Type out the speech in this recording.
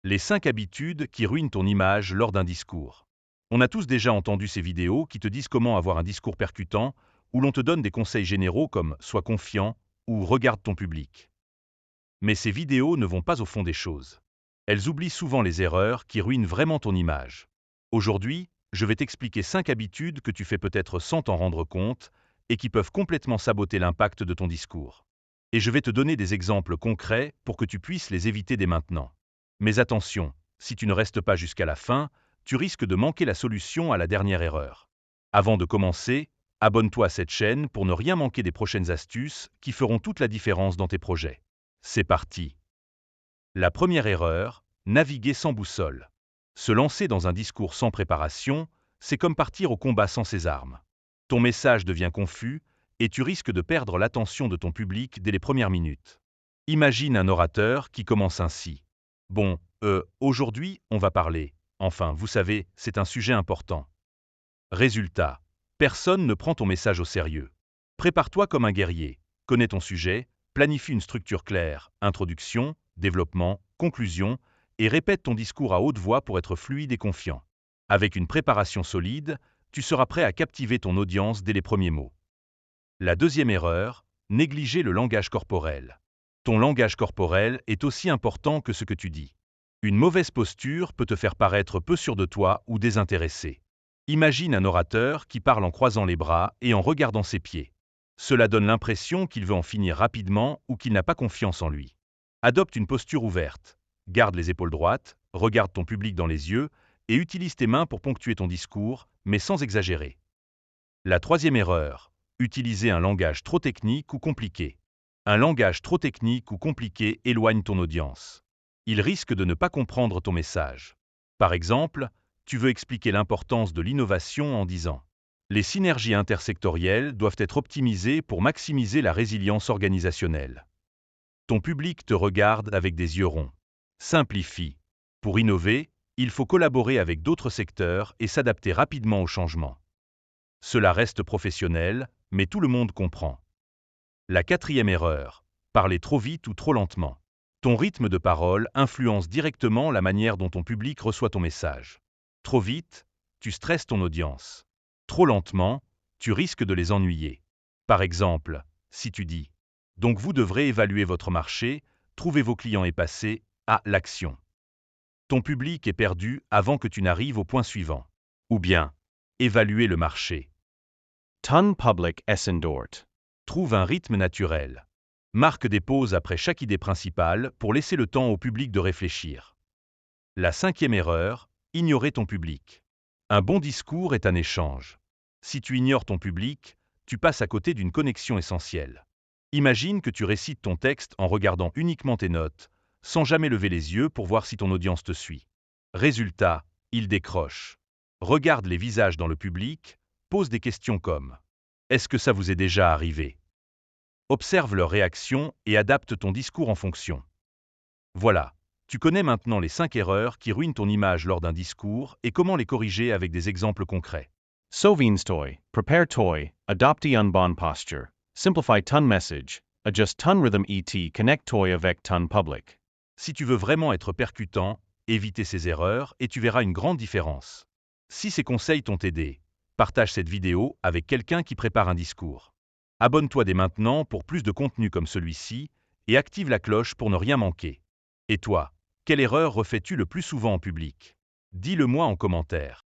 Les 5 habitudes qui ruinent ton image lors d'un discours. On a tous déjà entendu ces vidéos qui te disent comment avoir un discours percutant, où l'on te donne des conseils généraux comme « sois confiant » ou « regarde ton public ». Mais ces vidéos ne vont pas au fond des choses. Elles oublient souvent les erreurs qui ruinent vraiment ton image. Aujourd'hui, je vais t'expliquer 5 habitudes que tu fais peut-être sans t'en rendre compte et qui peuvent complètement saboter l'impact de ton discours. Et je vais te donner des exemples concrets pour que tu puisses les éviter dès maintenant. Mais attention, si tu ne restes pas jusqu'à la fin, tu risques de manquer la solution à la dernière erreur. Avant de commencer, abonne-toi à cette chaîne pour ne rien manquer des prochaines astuces qui feront toute la différence dans tes projets. C'est parti. La première erreur, naviguer sans boussole. Se lancer dans un discours sans préparation, c'est comme partir au combat sans ses armes. Ton message devient confus et tu risques de perdre l'attention de ton public dès les premières minutes. Imagine un orateur qui commence ainsi. Bon, aujourd'hui, on va parler. Enfin, vous savez, c'est un sujet important. Résultat, personne ne prend ton message au sérieux. Prépare-toi comme un guerrier, connais ton sujet, planifie une structure claire, introduction, développement, conclusion, et répète ton discours à haute voix pour être fluide et confiant. Avec une préparation solide, tu seras prêt à captiver ton audience dès les premiers mots. La deuxième erreur, négliger le langage corporel. Ton langage corporel est aussi important que ce que tu dis. Une mauvaise posture peut te faire paraître peu sûr de toi ou désintéressé. Imagine un orateur qui parle en croisant les bras et en regardant ses pieds. Cela donne l'impression qu'il veut en finir rapidement ou qu'il n'a pas confiance en lui. Adopte une posture ouverte. Garde les épaules droites, regarde ton public dans les yeux et utilise tes mains pour ponctuer ton discours, mais sans exagérer. La troisième erreur, utiliser un langage trop technique ou compliqué. Un langage trop technique ou compliqué éloigne ton audience. Il risque de ne pas comprendre ton message. Par exemple, tu veux expliquer l'importance de l'innovation en disant « Les synergies intersectorielles doivent être optimisées pour maximiser la résilience organisationnelle ». Ton public te regarde avec des yeux ronds. Simplifie. Pour innover, il faut collaborer avec d'autres secteurs et s'adapter rapidement aux changements. Cela reste professionnel, mais tout le monde comprend. La quatrième erreur, parler trop vite ou trop lentement. Ton rythme de parole influence directement la manière dont ton public reçoit ton message. Trop vite, tu stresses ton audience. Trop lentement, tu risques de les ennuyer. Par exemple, si tu dis « Donc vous devrez évaluer votre marché, trouver vos clients et passer à l'action ». Ton public est perdu avant que tu n'arrives au point suivant. Ou bien, évaluer le marché. Ton public essen dort. Trouve un rythme naturel. Marque des pauses après chaque idée principale pour laisser le temps au public de réfléchir. La cinquième erreur, ignorer ton public. Un bon discours est un échange. Si tu ignores ton public, tu passes à côté d'une connexion essentielle. Imagine que tu récites ton texte en regardant uniquement tes notes, sans jamais lever les yeux pour voir si ton audience te suit. Résultat, il décroche. Regarde les visages dans le public, pose des questions comme « Est-ce que ça vous est déjà arrivé ?» Observe leurs réactions et adapte ton discours en fonction. Voilà, tu connais maintenant les 5 erreurs qui ruinent ton image lors d'un discours et comment les corriger avec des exemples concrets. Sovinstoi, prepare toi, adopte un bon posture, simplify ton message, adjust ton rhythm et connect toi avec ton public. Si tu veux vraiment être percutant, évite ces erreurs et tu verras une grande différence. Si ces conseils t'ont aidé, partage cette vidéo avec quelqu'un qui prépare un discours. Abonne-toi dès maintenant pour plus de contenu comme celui-ci et active la cloche pour ne rien manquer. Et toi, quelle erreur refais-tu le plus souvent en public? Dis-le moi en commentaire.